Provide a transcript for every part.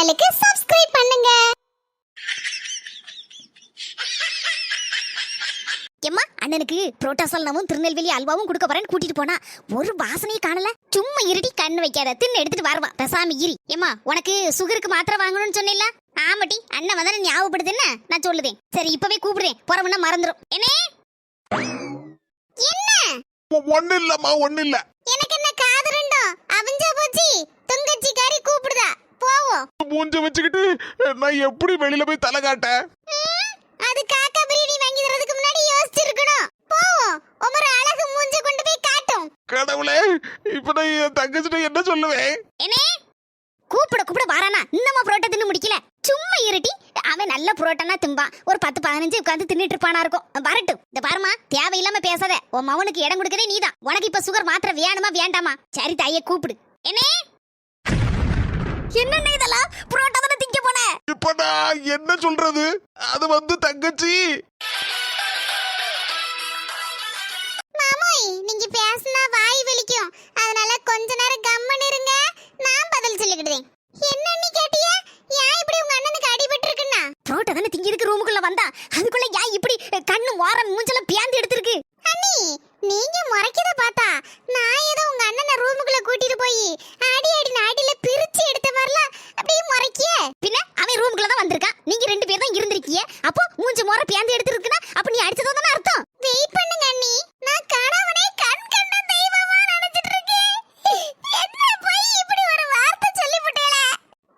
சேனலுக்கு சப்ஸ்கிரைப் பண்ணுங்க. எம்மா அண்ணனுக்கு புரோட்டாசல்னாவும் திருநெல்வேலி அல்வாவும் கொடுக்க போறேன்னு கூட்டிட்டு போனா ஒரு வாசனையை காணல. சும்மா இருட்டி கண்ணு வைக்காத, தின்னு எடுத்துட்டு வருவா. பெசாமி இரி. எம்மா உனக்கு சுகருக்கு மாத்திரை வாங்கணும்னு சொன்னில்ல? ஆமாட்டி, அண்ணன் வந்தா ஞாபகப்படுது என்ன நான் சொல்லுதேன். சரி இப்பவே கூப்பிடுறேன், போறவனா மறந்துடும். என்ன ஒண்ணு இல்லம்மா, ஒண்ணு இல்ல. எனக்கு என்ன காது ரெண்டும் அவிஞ்சா போச்சு. தங்கச்சி காரி கூப்பிடுதா, போவோம். மூஞ்ச வச்சுக்கிட்டு நான் எப்படி வெளியில போய் தலை காட்ட? அது காக்கா பிரியாணி வாங்கி தரதுக்கு முன்னாடி யோசிச்சிருக்கணும். போவோம், ஒரு அழகு மூஞ்ச கொண்டு போய் காட்டும். கடவுளே, இப்ப நான் என் தங்கச்சிட்ட என்ன சொல்லுவேன்? என்ன கூப்பிட வரானா? இன்னமா புரோட்டா தின்னு முடிக்கல. சும்மா இருட்டி, அவன் நல்ல புரோட்டானா திம்பான். ஒரு 10-15 உட்காந்து தின்னுட்டு இருப்பானா இருக்கும். வரட்டும். இந்த பாருமா, தேவையில்லாம பேசாத. உன் மவனுக்கு இடம் கொடுக்கவே நீதான். உனக்கு இப்ப சுகர் மாத்திரை வேணுமா வேண்டாமா? சரி தாயே கூப்பிடு. என்ன இதெல்லாம்? புரோட்டா தானே திங்க போன. இப்ப நான் என்ன சொல்றது? அது தங்கச்சி. மாமோய், நீங்க பேசினா வாய் வலிக்கும். அதனால கொஞ்ச நேரம் கம்மன் இருங்க, நான் பதில் சொல்லிக்கிடுறேன். என்ன நீ கேட்டியா? ஏன் இப்படி உங்க அண்ணனுக்கு அடிபட்டு இருக்குன்னா? புரோட்டா தானே திங்கிறதுக்கு ரூமுக்குள்ள வந்தா, அதுக்குள்ள ஏன் இப்படி கண்ணு ஓரம் மூஞ்செல்லாம் பியாந்து எடுத்திருக்கு? அண்ணி, நீங்க முறைக்கிறத பார்த்தா நான் ஏதோ உங்க அண்ணனை ரூமுக்குள்ள கூட்டிட்டு போய் அடி நாடில பிரிச்சு எடுத்த மாதிரிலாம் அப்படியே முறைக்கிய. பின்ன அவன் ரூமுக்குள்ள தான் வந்திருக்கான். நீங்க 2 பேர் தான் இருந்திருக்கீங்க. அப்போ மூஞ்ச முறை பியாந்து எடுத்திருக்குன்னா அப்ப நீ அடிச்சதோ தானே அர்த்தம். வெயிட் பண்ணுங்க அண்ணி, நான் கணவனே கண் கண்ட தெய்வமா நினைச்சிட்டு இருக்கேன். என்ன போய் இப்படி ஒரு வார்த்தை சொல்லிவிட்டேல?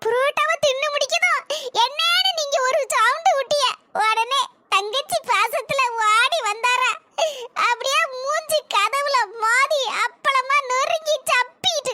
புரோட்டாவை தின்னு முடிக்கணும் என்னன்னு நீங்க ஒரு சவுண்ட் விட்டிய உடனே தங்கச்சி பாசத்துல வாடி வந்தாரா. அப்படியே மூஞ்சி கதவுல மோதி அப்பளமா நொறுங்கி சப்பிட்டு.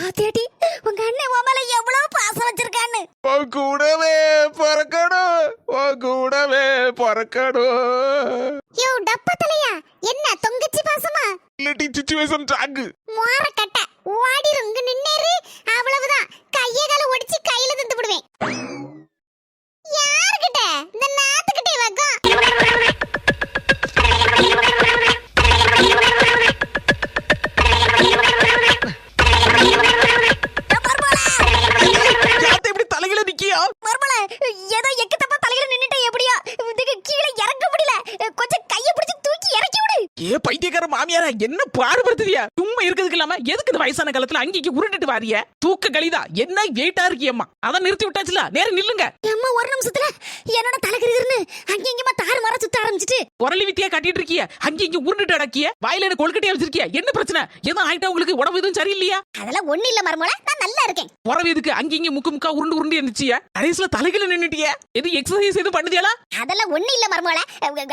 ஆத்தியாடி, உங்க அண்ணன் உமால எவ்வளவு பாசம் வச்சிருக்கான்னு. உன் கூடவே பறக்கணும், உன் கூடவே பறக்கணும். யோ டப்பா தலையா, என்ன தொங்கச்சி பாசமா? இல்லட்டி சிச்சுவேஷன் ட்ராக். மோர கட்ட ஓடிருங்க நின்னேரு. அவ்வளவுதான், கைய கால ஒடிச்சு கையில தந்து விடுவேன். யார்கிட்ட? இந்த நாத்துக்கிட்டே வகம். யாத்த இப்படி தலையில நிக்கியா? மர்மல ஏதோ எக்கத்தப்ப தலையில நின்னுட்டே எப்படியா? இதுக்கு கீழே இறங்க முடியல. கொஞ்சம் கைய பிடிச்சு தூக்கி இறக்கி விடு. ஏ பைத்தியக்கார மாமியாரா, என்ன பாடுபடுத்துறியா? சும்மா இருக்கிறதுக்கு இல்லாம எதுக்கு இந்த வயசான காலத்துல அங்கேக்கு உருண்டுட்டு வாரிய? தூக்க கழிதா, என்ன வெயிட்டா இருக்கியம்மா? அதான் நிறுத்தி விட்டாச்சுல, நேரம் நில்லுங்க. அம்மா ஒரு நிமிஷத்துல என்னோட தலைகிருன்னு அங்கேயுமா தாறு மாற சுத்த ஆரம்பிச்சிட்டு பொரளி வித்தியா கட்டிட்டு இருக்கிய, அங்கேயும் உருண்டுட்டு அடக்கிய, வாயில என்ன கொழுக்கட்டையா வச்சிருக்கிய? என்ன பிரச்சனை? எதுவும் ஆயிட்டா உங்களுக்கு? உடம்பு எதுவும் சரியில்லையா? அதெல்லாம் ஒண்ணு இல்ல மர்மல, நான் நல்லா இருக்கேன். உறவு எதுக்கு அங்கேயும் முக்கா உருண்டு உருண்டு இருந்துச்சியா? கடைசியில தலைகில நின்னுட்டிய. எது எக்ஸசைஸ் எதுவும் பண்ணுதியாளா? அதெல்லாம் ஒண்ணு இல்ல மர்மல,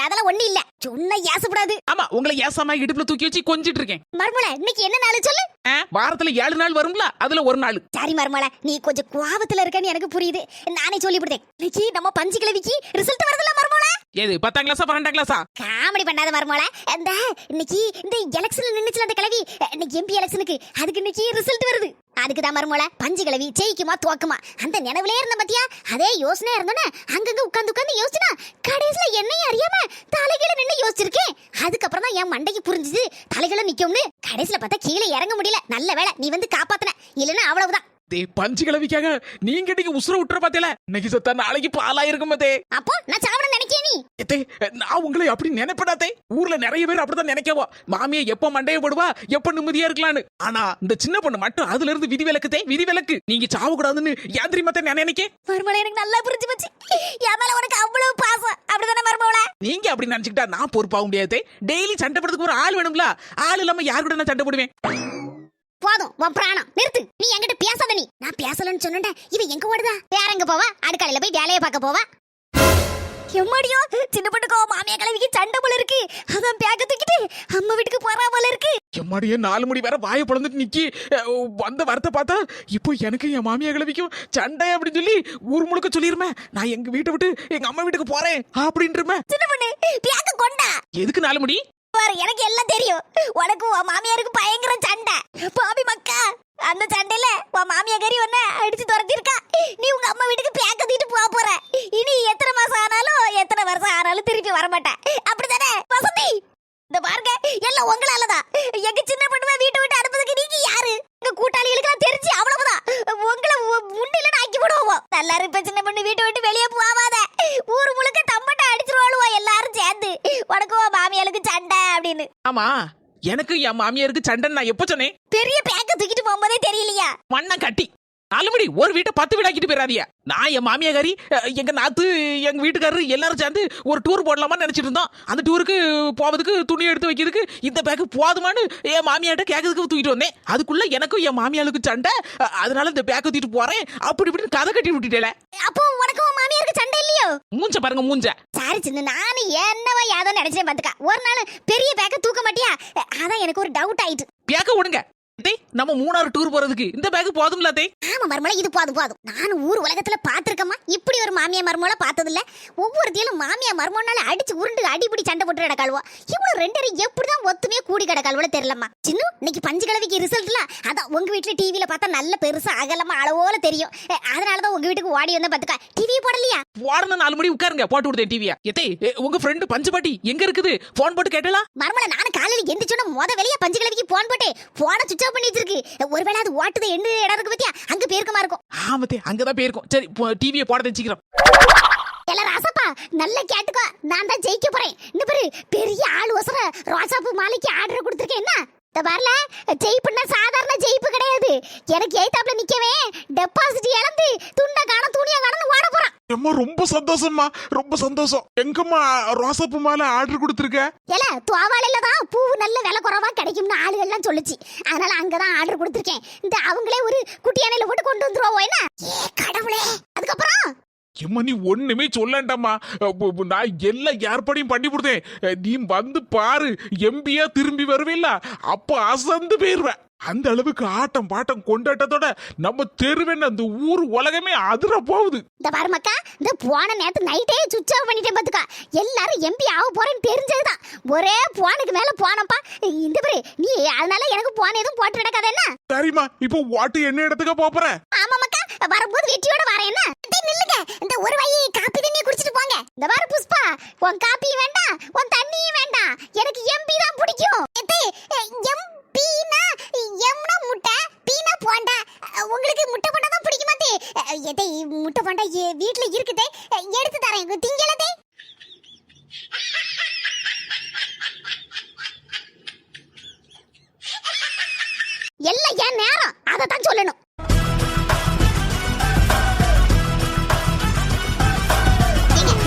அதெல்லாம் ஒண்ணு இல்ல. சொன்னா ஏசப்படாது. ஆமா, உங்களை ஏசாம இடுப்புல தூக்கி வச்சு கொஞ்சிட்டு இருக்கேன். மர்மல, இன்னைக்கு என்ன நாள் சொல்லு? வாரத்துல 7 நாள் வரும்ல, அதுல ஒரு நாள். சரி மர்மல, நீ கொஞ்சம் கோவத்துல இருக்கன்னு எனக்கு புரியுது. நானே சொல்லிவிடுதேன். இன்னைக்கு நம்ம பஞ்சு கிழவிக்கு ரிசல்ட் வருதுல மர்மல. எது 10ஆம் கிளாஸா 12ஆம் கிளாஸா? காமெடி பண்ணாத மர்மல. இன்னைக்கு இந்த எலெக்ஷன்ல நின்னுச்சுல அந்த கிழவி, இன்னைக்கு எம்பி எலெக்ஷனுக்கு, அதுக்கு இன்னைக்கு ரிசல்ட் வருது. அதுக்குதான் மர்மல, பஞ்சு கிழவி ஜெயிக்குமா தோக்குமா அந்த நினைவுலயே இருந்த பத்தியா? அதே யோசனையா இருந்தோன்னே அங்கங்க உட்கார்ந்து யோசிச்சுனா கடைசியில என்னையும் அறியாம தலைகீழ நின்னு யோசிச்சிருக்கேன். அதுக்கப்புறம் தான் என் மண்டைக்கு புரிஞ்சுது தலைகீழ நிக்கும்னு. கடைசியில பார்த்தா கீழே இறங்க முடியல. நல்ல வேளை நீ வந்து காப்பாத்துன, இல்லன்னா அவ்வளவுதான். பஞ்சு கிழவிக்காக நீங்க இன்னைக்கு உசுர விட்டுற பாத்தீங்களா? இன்னைக்கு சத்தா நாளைக்கு பாலா இருக்கும் பத்தே. அப்போ நான் சாவணும் நினைக்கே நீ? நான் உங்களை அப்படி நினைப்படாதே. ஊர்ல நிறைய பேர் அப்படிதான் நினைக்கவோ, மாமியை எப்ப மண்டைய போடுவா, எப்ப நிம்மதியா இருக்கலான்னு. ஆனா இந்த சின்ன பொண்ணு மட்டும் அதுல இருந்து விதிவிலக்கு. நீங்க சாவ கூடாதுன்னு ஏன் தெரியுமா நான் நினைக்க? மர்மல, எனக்கு நல்லா புரிஞ்சு போச்சு. என் மேல உனக்கு அவ்வளவு பாசம், அப்படிதானே மர்மல? நீங்க அப்படி நினைச்சுக்கிட்டா நான் பொறுப்பாக முடியாது. டெய்லி சண்டை போடுறதுக்கு ஒரு ஆள் வேணும்ல. ஆள் இல்லாம யாரு கூட நான் சண்டை போடுவேன்? போதும் உன் பிராணம் நிறுத்து. நீ என்கிட்ட பேசாத. நான் பேசலன்னு சொன்னேன்டா, இவன் எங்க ஓடுதா? வேற எங்க போவா? அடுக்கலையில போய் வேலையை பார்க்க போவா. எம்மாடியோ, சின்ன பொண்ணுக்கோ மாமியா கிழவிக்கு சண்டை போல இருக்கு. அதான் பேக்க தூக்கிட்டு அம்மா வீட்டுக்கு போறா போல இருக்கு. எம்மாடியே 4 மணி வேற வாயை பொழந்துட்டு நிக்கி வந்த வரத்தை பார்த்தா இப்போ எனக்கு என் மாமியா கிழவிக்கும் சண்டை அப்படின்னு சொல்லி ஊர் முழுக்க சொல்லிருமே. நான் எங்க வீட்டை விட்டு எங்க அம்மா வீட்டுக்கு போறேன் அப்படின்றமே. சின்ன பொண்ணு பேக்க கொண்டா. எதுக்கு 4 மணி? எனக்கு எல்லாம் தெரியும். உனக்கு உன் மாமியாருக்கு பயங்கர சண்டை. பாபி மக்கா, அந்த சண்டையில உன் மாமியா கறி ஒன்ன அடிச்சு துரத்திருக்கா. நீ உங்க அம்மா வீட்டுக்கு பேக்க தூக்கிட்டு போற. இனி எத்தனை மாசம் ஆனாலும் எத்தனை வருஷம் ஆனாலும் திருப்பி வரமாட்டேன். அப்படித்தானே வசந்தி? இந்த பாருங்க, எல்லாம் உங்களாலதான். எங்க சின்ன பொண்ணுவை வீட்டை விட்டு அனுப்புறதுக்கு நீங்க யாரு? எங்க கூட்டாளிகளுக்கு தெரிஞ்சு அவ்வளவுதான். உனக்கும் உன் மாமியாளுக்கு சண்டை அப்படின்னு. ஆமா, எனக்கு என் மாமியாருக்கு சண்டைன்னு நான் எப்ப சொன்னேன்? பெரிய பேக்க தூக்கிட்டு போகும்போதே தெரியலையா? மண்ணை கட்டி நாலுமணி ஒரு வீட்டை 10 வீடாக்கிட்டு போயிடாதியா. நான் என் மாமியாரி எங்க நாத்து எங்க வீட்டுக்காரரு எல்லாரும் சேர்ந்து ஒரு டூர் போடலாமான்னு நினைச்சிட்டு இருந்தோம். அந்த டூருக்கு போவதுக்கு துணி எடுத்து வைக்கிறதுக்கு இந்த பேக்கு போதுமான்னு என் மாமியார்ட்ட கேட்கறதுக்கு தூக்கிட்டு வந்தேன். அதுக்குள்ள எனக்கும் என் மாமியாளுக்கு சண்டை, அதனால இந்த பேக்கை தூக்கிட்டு போறேன் அப்படி இப்படின்னு கதை கட்டி விட்டுட்டேல. அப்போ உனக்கும் உன் மாமியாருக்கு சண்டை இல்லையோ? மூஞ்ச பாருங்க மூஞ்ச. சாரி சின்ன, நானும் என்னவா யாதோ நினைச்சேன் பாத்துக்கா. ஒரு நாள் பெரிய பேக்க தூக்க மாட்டியா? அதான் எனக்கு ஒரு டவுட் ஆயிட்டு. பேக்க விடுங்க. நம்ம 3 டூர் போறதுக்கு இந்த பேக் போதும்ல தே? ஆமா மர்மலை, இது போதும் போதும். நானும் ஊர் உலகத்துல பாத்திருக்கமா, இப்படி ஒரு மாமியா மர்மோல பார்த்தது இல்ல. ஒவ்வொருத்தியும் மாமியா மர்மோனால அடிச்சு உருண்டு அடிப்படி சண்டை போட்டு கிடக்காளுவா. இவ்வளவு ரெண்டரை எப்படிதான் ஒத்துமையா கூடி கிடக்காளுவல தெரியலம்மா. சின்ன இன்னைக்கு பஞ்சு கிழவிக்கு ரிசல்ட்ல அதான் உங்க வீட்டுல டிவில பார்த்தா நல்ல பெருசா அகலமா அளவோல தெரியும். அதனாலதான் உங்க வீட்டுக்கு ஓடி வந்தா பாத்துக்கா. டிவி போடலையா? போடணும் 4 மணி உட்காருங்க, போட்டு விடுதேன் டிவியா. எத்தே உங்க ஃப்ரெண்டு பஞ்சு பாட்டி எங்க இருக்குது? போன் போட்டு கேட்டலாம். மர்மலை, நானும் காலையில எந்திரிச்சோன்னா முத வெளியே பஞ்சு கிழவிக்கு போன் போட்டு போன சுவிட்ச் ஆஃப் பண்ணி வச்சிருக்கு. ஒருவேளை அது ஓட்டுது என்ன இடம் இருக்கு பத்தியா, அங்க பேருக்குமா இருக்கும். ஆமத்தே, அங்கதான் போயிருக்கும். சரி டிவியை போட வச்சுக்கிறோம். எல்லாரும் ராசப்பா நல்லா கேட்டுக்கோ, நான் தான் ஜெயிக்க போறேன். இன்னும் பெரிய பெரிய ஆள் ஒசர ரோசாப்பூ மாலைக்கு ஆர்டர் கொடுத்துருக்கேன். என்ன இந்த வரல ஜெயிப்புன்னா சாதாரண ஜெயிப்பு கிடையாது. எனக்கு எய்தாப்ல நிக்கவே டெபாசிட் இழந்து துண்டை காணும் துணியை காணும் ஓட போறான். அம்மா ரொம்ப சந்தோஷம்மா, ரொம்ப சந்தோஷம். எங்கம்மா ரோசாப்பூ மாலை ஆர்டர் கொடுத்துருக்க? ஏல துவாவாலையில தான் பூ நல்ல விலை குறைவா கிடைக்கும்னு ஆளுகள்லாம் சொல்லுச்சு. அதனால அங்கதான் ஆர்டர் கொடுத்துருக்கேன். இந்த அவங்களே ஒரு குட்டி அணையில போட்டு கொண்டு வந்துருவோம். என்ன கடவுளே. அதுக்கப்புறம் எம்மா நீ ஒண்ணுமே சொல்லண்டாமா, நான் எல்லாம் ஏற்பாடையும் பண்ணி கொடுத்தேன். நீ வந்து பாரு, எம்பியா திரும்பி வருவில்ல, அப்ப அசந்து போயிருவேன். அந்த அளவுக்கு ஆட்டம் பாட்டம் கொண்டாட்டத்தோட நம்ம தெருவேன்னு அந்த ஊர் உலகமே அதிர போகுது. இந்த பாருமக்கா, இந்த போன நேரத்து நைட்டே சுவிட்ச் ஆஃப் பண்ணிட்டேன் பாத்துக்கா. எல்லாரும் எம்பி ஆக போறேன்னு தெரிஞ்சதுதான். ஒரே போனுக்கு மேல போனப்பா. இந்த பாரு நீ, அதனால எனக்கு போன எதுவும் போட்டு நடக்காத. என்ன சரிம்மா, இப்போ வாட்டு என்ன இடத்துக்கு போற? ஆமாமக்கா, வரும்போது வெட்டியோட வரேன். என்ன நில்லுங்க, இந்த ஒரு வாய் காப்பி தண்ணியை குடிச்சிட்டு போங்க. இந்த பாரு புஷ்பா, உன் காப்பி வேண்டாம், உன் தண்ணியும் வேண்டாம், எனக்கு எம்பி தான் பிடிக்கும். எம்பினா எம்னா முட்டை, பீனா போண்டா. உங்களுக்கு முட்டை போண்டா தான் பிடிக்குமா தே? எதை முட்டை போண்டா வீட்டுல இருக்குதே, எடுத்து தரேன், திங்களதே. எல்லாம் ஏன் நேரம், அதை தான் சொல்லணும்.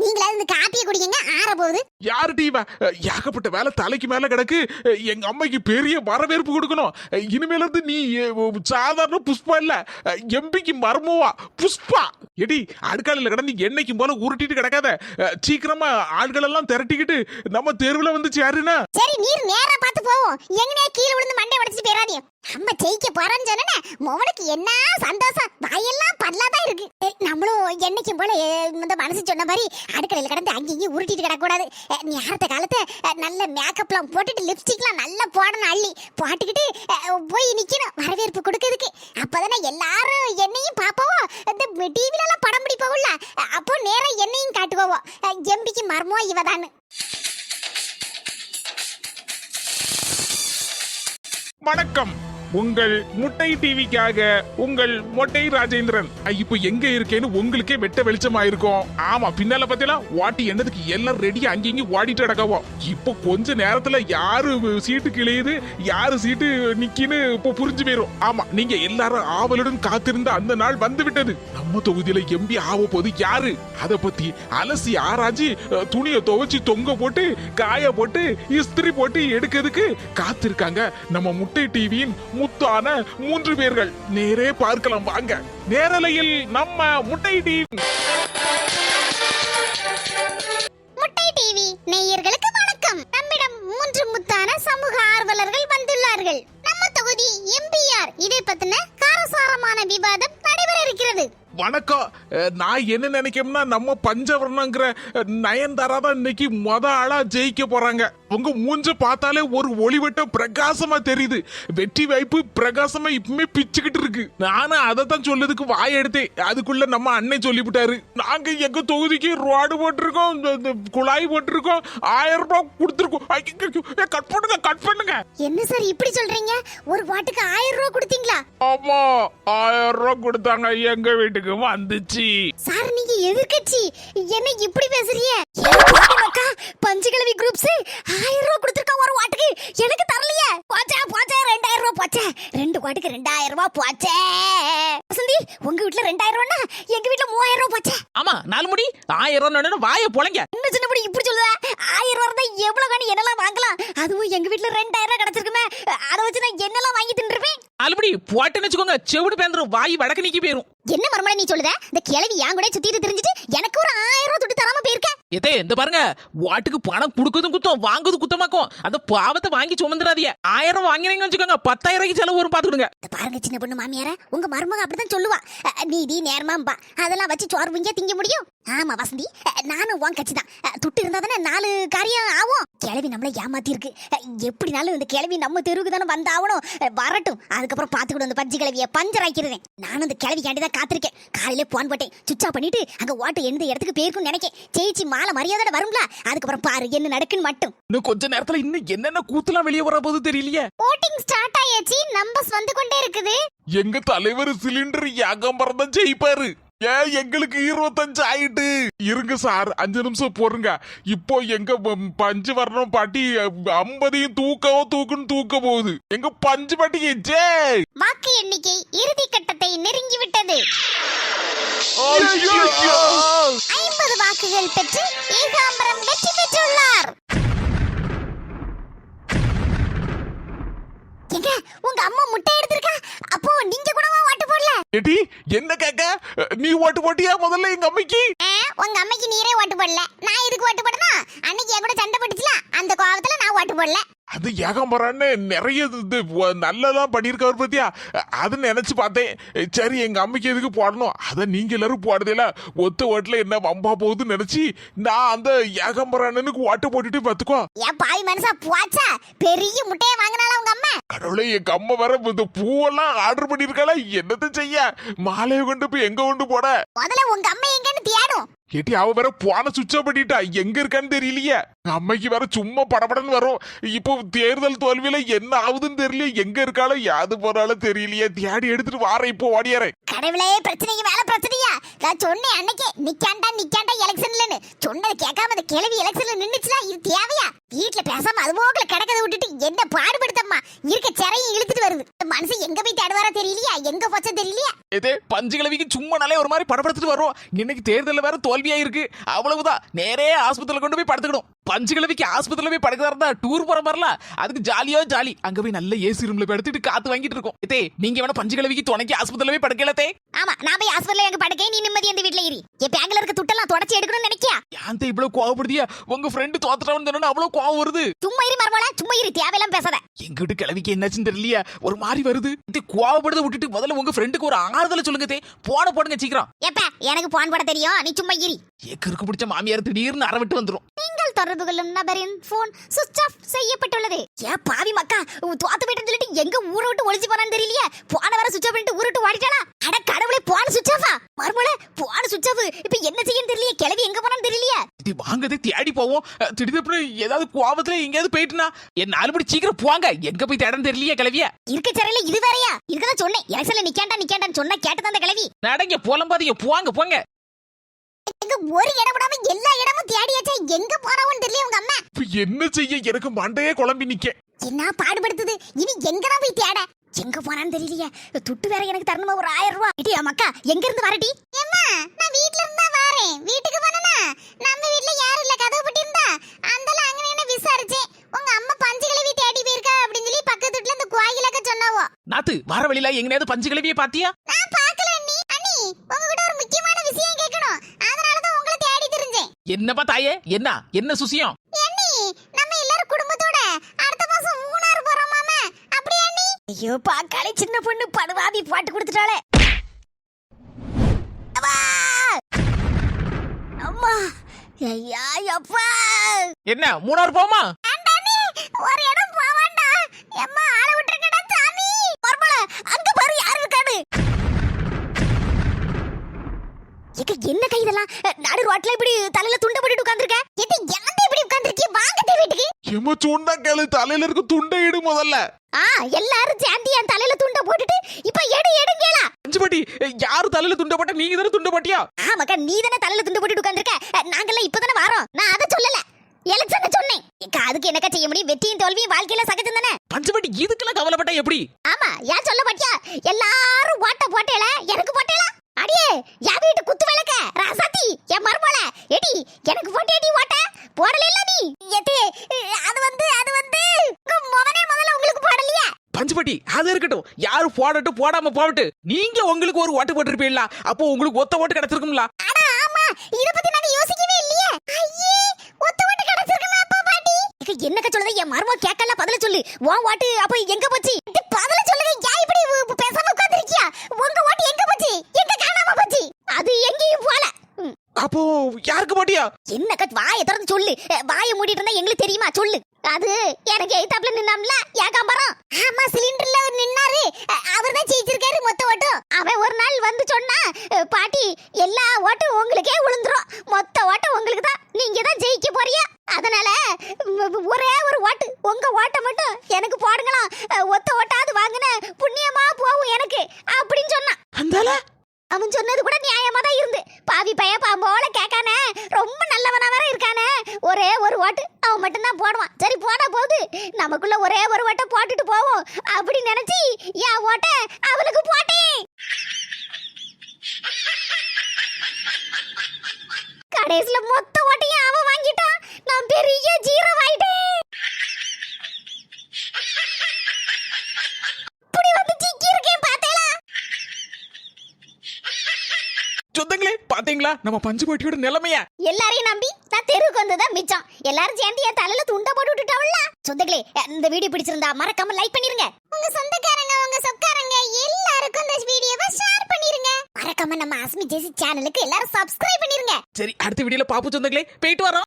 நீங்களா இந்த காப்பியை குடிக்கங்க, ஆற போகுது. யாரு டீவா? ஏகப்பட்ட வேலை தலைக்கு மேல கிடக்கு. எங்க அம்மைக்கு பெரிய வரவேற்பு கொடுக்கணும். இனிமேல இருந்து நீ சாதாரண புஷ்பா இல்ல, எம்பிக்கு மர்மவா புஷ்பா. எடி அடுக்காலையில கிடந்து என்னைக்கும் போல உருட்டிட்டு கிடக்காத. சீக்கிரமா ஆள்கள் எல்லாம் திரட்டிக்கிட்டு நம்ம தெருவுல வந்து சேருனா. சரி, நீர் நேரா பார்த்து போவோம். எங்கனே கீழே விழுந்து மண்டை உடைச்சிட்டு போயிடாதீங்க. நம்ம ஜெயிக்க போறோம்னு சொன்னே மோனுக்கு என்ன சந்தோஷம், வாயெல்லாம் பல்லாதான் இருக்கு. நம்மளும் என்னைக்கும் போல இந்த மனசு சொன்ன மாதிரி அடுக்கலையில கிடந்து அங்கேயும் உருட்டிட்டு கிடக்கூடாது. நேரத்த காலத்தை நல்ல மேக்கப்லாம் போட்டுட்டு லிப்ஸ்டிக்லாம் நல்லா போடணும், அள்ளி போட்டுக்கிட்டு போய் நிக்கணும் வரவேற்பு கொடுக்கறதுக்கு. அப்பதானே எல்லாரும் என்னையும் பாப்போம். இந்த டிவில எல்லாம் படம் பிடிப்போம்ல, அப்போ நேரம் என்னையும் காட்டுவோம். எம்பிக்கு மர்மோ இவதான்னு. வணக்கம், உங்கள் முட்டை டிவிக்காக உங்கள் மொட்டை ராஜேந்திரன். இப்போ எங்க இருக்கேன்னு உங்களுக்கே வெட்ட வெளிச்சமா இருக்கும். ஆமா, பின்னால பாத்தீங்களா வாட்டி என்னதுக்கு எல்லாம் ரெடியா அங்கேயும் ஓடிட்டு கிடக்கவோ. இப்போ கொஞ்ச நேரத்துல யாரு சீட்டு கிளையுது யாரு சீட்டு நிக்கின்னு இப்போ புரிஞ்சு போயிரும். ஆமா, நீங்க எல்லாரும் ஆவலுடன் காத்திருந்த அந்த நாள் வந்து விட்டது. நம்ம தொகுதியில எம்பி ஆக போது யாரு, அத பத்தி அலசி ஆராய்ச்சி துணியை துவைச்சு தொங்க போட்டு காய போட்டு இஸ்திரி போட்டு எடுக்கிறதுக்கு காத்திருக்காங்க நம்ம முட்டை டிவியின் முத்தான 3 பேர்கள். நேரே பார்க்கலாம் வாங்க. நேரலையில் நம்ம முட்டை டிவி. முட்டை டிவி நேயர்களுக்கு வணக்கம். நம்மிடம் 3 முத்தான சமூக ஆர்வலர்கள் வந்துள்ளார்கள். நம்ம தொகுதி எம்பிஆர் இதை பத்தின காரசாரமான விவாதம் நடைபெற இருக்கிறது. வணக்கம். நான் என்ன நினைக்கிறேன்னா நம்ம பஞ்சவர்ணங்கிற நயன்தாரா தான் இன்னைக்கு ஆளா ஜெயிக்க போறாங்க. உங்க மூஞ்ச பார்த்தாலே ஒரு ஒளிவட்டம் பிரகாசமா தெரியுது. வெற்றி வாய்ப்பு பிரகாசமா இப்பவுமே பிச்சுக்கிட்டு இருக்கு. நானும் அதை தான் சொல்லதுக்கு வாய் எடுத்தேன். அதுக்குள்ள நம்ம அண்ணன் சொல்லிவிட்டாரு, நாங்க எங்க தொகுதிக்கு ரோடு போட்டிருக்கோம், இந்த குழாய் போட்டிருக்கோம், 1000 ரூபாய் கொடுத்துருக்கோம். கட் பண்ணுங்க, கட் பண்ணுங்க. என்ன சார் இப்படி சொல்றீங்க? ஒரு வாட்டுக்கு 1000 ரூபாய் கொடுத்தீங்களா? ஆமா, 1000 ரூபாய் கொடுத்தாங்க, எங்க வீட்டுக்கு வந்துச்சு. சார் நீங்க எதிர்க்கட்சி, என்ன இப்படி பேசுறீங்க? பஞ்சகிழவி குரூப்ஸ் 1000 ரூபாய் கொடுத்திருக்கா ஒரு வாட்டுக்கு, எனக்கு தரலையே. போச்சே போச்சே, 2000 ரூபாய் போச்சே. 2 வாட்டுக்கு 2000 ரூபாய் போச்சே. வசந்தி, உங்க வீட்ல 2000 ரூபாய்னா எங்க வீட்ல 3000 ரூபாய் போச்சே. ஆமா, 4 முடி 1000 ரூபாய் வாயை பொளங்க. என்ன சின்ன படி இப்படி சொல்லுவ? 1000 ரூபாய் தான் எவ்வளவு காணி என்னலாம் வாங்கலாம். அதுவும் எங்க வீட்ல 2000 ரூபாய் கிடைச்சிருக்குமே, அத வச்சு நான் என்னலாம் வாங்கி தின்றுவேன். அலுபடி போட்டேன்னு வச்சுக்கோங்க, செவிடு பேந்துரும், வாய் வடக்கு நீக்கி போயிரும். என்ன மர்மல நீ சொல்லுத? இந்த கிழவி யான் கூட சுத்திட்டு தெரிஞ்சிட்டு எனக்கு ஒரு 1000 ரூபாய் துட்டு தராம போயிருக்க. ஏதே இந்த பாருங்க, வாட்டுக்கு பணம் குடுக்குதும் குத்தம், வாங்குது குத்தமாக்கும். அந்த பாவத்தை வாங்கி சுமந்துடாதீங்க. 1000 வாங்கினீங்கன்னு வச்சுக்கோங்க, 10,000 ரூபாய்க்கு செலவு வரும், பாத்துக்கிடுங்க. பாருங்க சின்ன பொண்ணு மாமியார, உங்க மருமக அப்படிதான் சொல்லுவா. நீதி நேர்மாம்பா, அதெல்லாம் வச்சு சோறு புங்கியா திங்க முடியும். ஆமா வசந்தி, நானும் உன் கட்சி தான். துட்டு இருந்தா தானே 4 காரியம் ஆகும். கிழவி நம்மள ஏமாத்தி இருக்கு. எப்படினாலும் இந்த கிழவி நம்ம தெருவுக்கு தானே வந்தாகணும். வரட்டும், அதுக்கப்புறம் பாத்துக்கிடும் அந்த பஞ்சு கிழவிய பஞ்சர் ஆக்கிறேன். நானும் இந்த கிழவிக்காண்டி தான் காத்திருக்கேன். காலையில போன் போட்டேன், சுவிட்ச் ஆஃப் பண்ணிட்டு அங்க ஓட்டு எந்த இடத்துக்கு போயிருக்கும்னு நினைக்கேன். ஜெயிச்சு மாலை மரியாதை வரும்ல, அதுக்கப்புறம் பாரு என்ன நடக்குன்னு மட்டும். இன்னும் கொஞ்ச நேரத்துல இன்னும் என்னென்ன கூத்துலாம் வெளியே வர போது தெரியலையே. ஓட்டிங் ஸ்டார்ட் ஆயாச்சு, நம்பர்ஸ் வந்து கொண்டே இருக்குது. எங்க தலைவர் சிலிண்டர் ஏகம்பரம் தான் ஜெயிப்பாரு. ஏன் எங்களுக்கு 25 ஆயிட்டு இருங்க சார், 5 நிமிஷம் போருங்க. இப்போ எங்க பஞ்சு வரணும் பாட்டி 50 தூக்குன்னு தூக்க போகுது. எங்க பஞ்சு பாட்டி ஜெய். வாக்கு எண்ணிக்கை இறுதி கட்டத்தை நெருங்கி விட்டது. 50 வாக்குகள் பெற்று ஏகாம்பரம் வெற்றி பெற்றுள்ளார். எங்க உங்க அம்மா முட்டை எடுத்திருக்கா? அப்போ நீங்க கூடவா ஓட்டு போடல? ஏடி என்ன கேக்க? நீ ஓட்டு போட்டியா முதல்ல எங்க அம்மைக்கு? உங்க அம்மைக்கு நீரே ஓட்டு போடல, நான் எதுக்கு ஓட்டு போடணும்? அன்னைக்கு என் கூட சண்டை போட்டுச்சுல, அந்த கோவத்துல நான் ஓட்டு போடல. அது ஏகம்பரான்னு நிறைய நல்லதான் பண்ணியிருக்காரு பத்தியா, அது நினைச்சு பார்த்தேன். சரி எங்க அம்மைக்கு எதுக்கு போடணும், அதை நீங்க எல்லாரும் போடுறதில்ல, ஒத்த ஓட்டுல என்ன வம்பா போகுதுன்னு நினைச்சு நான் அந்த ஏகம்பரானுக்கு ஓட்டு போட்டுட்டு பாத்துக்கோ. ஏன் பாய் மனசா போச்சா? பெரிய முட்டையை வாங்கினால உங்க அம்மா. கடவுளே, எங்க அம்மா வர இந்த பூவெல்லாம் ஆர்டர் பண்ணிருக்காளா, என்னத்த செய்ய? மாலையை கொண்டு போய் எங்க கொண்டு போட? முதல்ல உங்க அம்மா எங்கன்னு தேடும். ஏட்டி அவ வேற போன சுவிட்ச் ஆஃப் பண்ணிட்டா, எங்க இருக்கான்னு தெரியலையே. அம்மைக்கு வேற சும்மா படபடன்னு வரும். இப்போ தேர்தல் தோல்வியில என்ன ஆகுதுன்னு தெரியல, எங்க இருக்காளோ யாது போறாலும் தெரியலையே. தேடி எடுத்துட்டு வாரேன், இப்போ ஓடியாரேன். கடவுளே, பிரச்சனைக்கு மேல பிரச்சனையா? நான் சொன்னேன் அன்னைக்கு நிக்காண்டா எலெக்ஷன்லன்னு. சொன்னது கேட்காம அந்த கிழவி எலெக்ஷன்ல நின்னுச்சுல, இது தேவையா? வீட்டுல பேசாம அது போகல கிடக்கதை விட்டுட்டு என்ன பாடுபடுத்தம்மா, இருக்க சிறையும் இழுத்துட்டு வருது. மனுஷன் எங்க போய் தேடுவாரா தெரியலையா, எங்க போச்சா தெரியலையா? ஏதே பஞ்சு கிழவிக்கு சும்மா நாளே ஒரு மாதிரி படப்படுத்திட்டு வரும். இன்னைக்கு தேர்தலில் வேற தோல்வியா இருக்கு, அவ்வளவுதான். நேரே ஆஸ்பத்திரியில கொண்டு போய் படுத்துக்கணும். பஞ்சு கிழவிக்கு ஆஸ்பத்திரியில போய் படுக்கிறதா இருந்தா டூர் போற மாதிரில, அதுக்கு ஜாலியோ ஜாலி. அங்க போய் நல்ல ஏசி ரூம்ல படுத்துட்டு காத்து வாங்கிட்டு இருக்கோம். ஏதே நீங்க வேணா பஞ்சு கிழவிக்கு துணைக்கு ஆஸ்பத்திரியில போய் படுக்கலத்தே. ஆமா, நான் போய் ஆஸ்பத்திரியில எங்க படுக்கே, நீ நிம்மதி அந்த வீட்ல இரு. என் பேங்க்ல இருக்க துட்டெல்லாம் தொடச்சி எடுக்கணும்னு நினைக்கியா? யாந்த இவ்வளவு கோவப்படுதியா? உங்க ஃப்ரெண்டு தோத்துட்டவன்னு சொன்னா அவ்வளவு கோவம் வருது. சும்மா இரு மர்மோல, சும்மா இரு, தேவையெல்லாம் பேசாத. எங்க வீட்டு கிழவிக்கு என்னாச்சுன்னு தெரியலையா, ஒரு மாதிரி வருது. இது கோவப்படுறத விட்டுட்டு முதல்ல உங்க ஃப்ரெண்டுக்கு ஒரு ஆறுதலை சொல்லுங்க தே. போன போடுங்க சீக்கிரம். எப்ப எனக்கு போன் போட தெரியும், நீ சும்மா இரு. ஏக்கருக்கு பிடிச்ச மாமியார் திடீர்னு அரவிட்டு வந்துரும். நீங்கள் தொடர்பு கொள்ளும் நபரின் போன் சுவிட்ச் ஆஃப் செய்யப்பட்டுள்ளது. ஏன் பாவி மக்கா, தோத்து போயிட்டேன்னு சொல்லிட்டு எங்க ஊரை விட்டு ஒளிச்சு போனான்னு தெரியலையே. போன வர சுவிட்ச் ஆஃப் பண்ணிட்டு ஊரை விட்டு ஓடிட்டாளா? அட கடவுளே, போன சுவிட்ச் ஆஃபா? மர்மோல போன சுவிட்ச் ஆஃப். இப்ப என்ன செய்யன்னு தெரியலையே, கிளவி எங்க போனான்னு தெரியலையே. இது வாங்கதே தேடி போவோம். திடீர்னு ஏதாவது கோவத்துல எங்கேயாவது போயிட்டுனா என் 4 மணி சீக்கிரம் போவாங்க. எங்க போய் தேடன்னு தெரியலையே கிளவியா. இருக்க சரையில இது வேறையா? இருக்கதான் சொன்னேன், எலெக்ஷன்ல நிக்காண்டான்னு சொன்னா கேட்டதான் அந்த கிளவி. நடங்க போலம்பாதீங்க, போவாங்க போங்க. எங்க ஒரு இடம் விடாம எல்லா இடமும் தேடியாச்சா, எங்க போறவன்னு தெரியல உங்க அம்மா. இப்ப என்ன செய்ய, எனக்கு மண்டையே குழம்பி நிக்க. என்ன பாடுபடுத்துது, இனி எங்கதான் போய் தேட? எங்க போனான்னு தெரியலையே. துட்டு வேற எனக்கு தரணுமா ஒரு 1000 ரூபாய். இடி அம்மாக்கா, எங்க இருந்து வரடி? அம்மா, நான் வீட்ல இருந்தா வரேன். வீட்டுக்கு போனனா நம்ம வீட்ல யாரும் இல்ல, கதவு பூட்டி இருந்தா அந்தல அங்க என்ன விசாரிச்சேன். உங்க அம்மா பஞ்சு கிழவி தேடி போயிருக்கா அப்படின்னு சொல்லி பக்கத்து வீட்ல இந்த கோயிலக்க சொன்னாவோ. நாத்து வர வழியில எங்கனையாவது பஞ்சு கிழவியை பாத்தியா? நான் பார்க்கல அண்ணி. அண்ணி, உங்ககிட்ட ஒரு முக்கியமான விஷயம் கேட்கணும், அதனால தான் உங்களை தேடி தெரிஞ்சேன். என்னப்பா தாயே, என்ன சுசியம்? அண்ணி, நம்ம எல்லாரும் குடும்பத்தோட அடுத்த மாசம் மூணாறு போறோம் மாமா. அப்படியே அண்ணி? ஐயோ பாக்காளே, சின்ன பொண்ணு படுவாவி பாட்டு கொடுத்துட்டாளே. அம்மா, ஐயா அப்பா. என்ன மூணாறு போமா? ஒரு இடம் போவாண்டா. எம்மா ஆள விட்டுருக்கடா சாமி. மர்மல அங்க பாரு யார் இருக்கானு. ஏக்க என்ன கை இதெல்லாம்? நடு ரோட்ல இப்படி தலையில துண்ட போட்டுட்டு உட்கார்ந்திருக்க. ஏடி ஏன்டா இப்படி உட்கார்ந்திருக்கீ? வாங்க வீட்டுக்கு. ஏமா சொன்னா கேளு, தலையில இருக்க துண்டை எடு முதல்ல. எல்லாரும் சேர்ந்து என் தலையில துண்ட போட்டுட்டு இப்ப எடுங்கேளா. பஞ்சுபாட்டி, யாரு தலையில துண்ட போட்டா? நீங்க தானே துண்ட போட்டியா? ஆமாக்கா, நீ தானே தலையில துண்டு போட்டுட்டு உட்கார்ந்திருக்க. நாங்கெல்லாம் இப்பதானே வரோம். நான் அத சொல்லல, எலெக்ஷன் சொன்னேன். ஏக்கா அதுக்கு என்னக்கா செய்ய முடியும்? வெற்றியும் தோல்வியும் வாழ்க்கையில சகஜம் தானே. பஞ்சுபாட்டி, இதுக்கெல்லாம் கவலைப்பட்டா எப்படி? ஆமா, ஏன் சொல்ல மாட்டியா? எல்லாரும் ஓட்ட போட்டேல, எனக்கு போட்டேல. அடியே யா வீட்டு குத்து விளக்க ராசாத்தி என் மர்மோள எடி எனக்கு போட்டேடி ஓட்ட போடல இல்ல நீ. எடி அது வந்து மொவனே முதல்ல உங்களுக்கு போடலையா? பஞ்சுபாட்டி, அது இருக்கட்டும். யாரு போடட்டும் போடாம போகட்டு, நீங்க உங்களுக்கு ஒரு ஓட்டு போட்டிருப்பீங்களா? அப்போ உங்களுக்கு ஒத்த ஓட்டு கிடைச்சிருக்கும்ல. அட ஆமா, இத பத்தி நாங்க யோசிக்கவே இல்லையே. ஐயே, ஒத்த ஓட்டு கிடைச்சிருக்குமா அப்பா பாட்டி? என்னக்க சொல்லுது? என் மர்மோ கேக்கல, பதில சொல்லு. உன் ஓட்டு அப்ப எங்க போச்சு? பதில சொல்லுங்க. யா இப்படி பேசாம உட்கார்ந்திருக்கியா? உங்க ஓட்டு எங்க போச்சு? எங்க காணாம போச்சு? அது எங்கேயும் போல. அப்போ யாருக்கு போட்டியா? என்னக்க வாயை திறந்து சொல்லு. வாயை மூடிட்டு இருந்தா எங்களுக்கு தெரியுமா? சொல்லு. அது எனக்கு எய்தாப்ல நின்னாம்ல ஏகாம்பரம். ஆமா, சிலிண்டர்ல நின்னாரு. அவர்தான் ஜெயிச்சிருக்காரு மொத்த ஓட்டும். அவன் ஒரு நாள் வந்து சொன்னா, பாட்டி எல்லா ஓட்டும் உங்களுக்கே விழுந்துரும், மொத்த ஓட்டம் உங்களுக்கு தான், நீங்க தான் ஜெயிக்க போறீங்க, அதனால ஒரே ஒரு ஓட்டு உங்க ஓட்டை மட்டும் எனக்கு போடுங்களாம். ஒத்த ஓட்டாவது வாங்கின புண்ணியமா போகும் எனக்கு அப்படின்னு சொன்னான். அந்தால அவன் சொன்னது கூட நியாயமா தான் இருந்து. பாவி பைய பாம்போல கேட்கானே, ரொம்ப நல்லவனா வேற இருக்கானே. ஒரே ஒரு ஓட்டு அவன் மட்டும் தான் போடுவான். சரி போனா போகுது, நமக்குள்ள ஒரே ஒரு ஓட்டை போட்டுட்டு போவோம் அப்படி நினைச்சி என் ஓட்டை அவனுக்கு போட்டேன். கடைசில மொத்த ஓட்டையும் அவன் வாங்கிட்டான். நான் பெரிய ஜீரோ ஆயிட்டேன். இப்படி வந்து சிக்கி இருக்கேன் பாத்தேளா? சொந்தங்களே, பாத்தீங்களா நம்ம பஞ்சுபாட்டியோட நிலைமைய? எல்லாரையும் நம்பி நான் தெருவுக்கு வந்ததா மிச்சம். எல்லாரும் சேர்ந்து என் தலையில துண்ட போட்டு விட்டுட்டாவல்ல. சொந்தங்களே, இந்த வீடியோ பிடிச்சிருந்தா மறக்காம லைக் பண்ணிருங்க. உங்க சொந்தக்காரங்க, உங்க சொக்காரங்க எல்லாருக்கும் இந்த வீடியோவை ஷேர் பண்ணிருங்க. மறக்காம நம்ம அஸ்மி ஜெசி சேனலுக்கு எல்லாரும் சப்ஸ்கிரைப் பண்ணிருங்க. சரி, அடுத்த வீடியோல பாப்பு சொந்தங்களே, போயிட்டு வரோம்.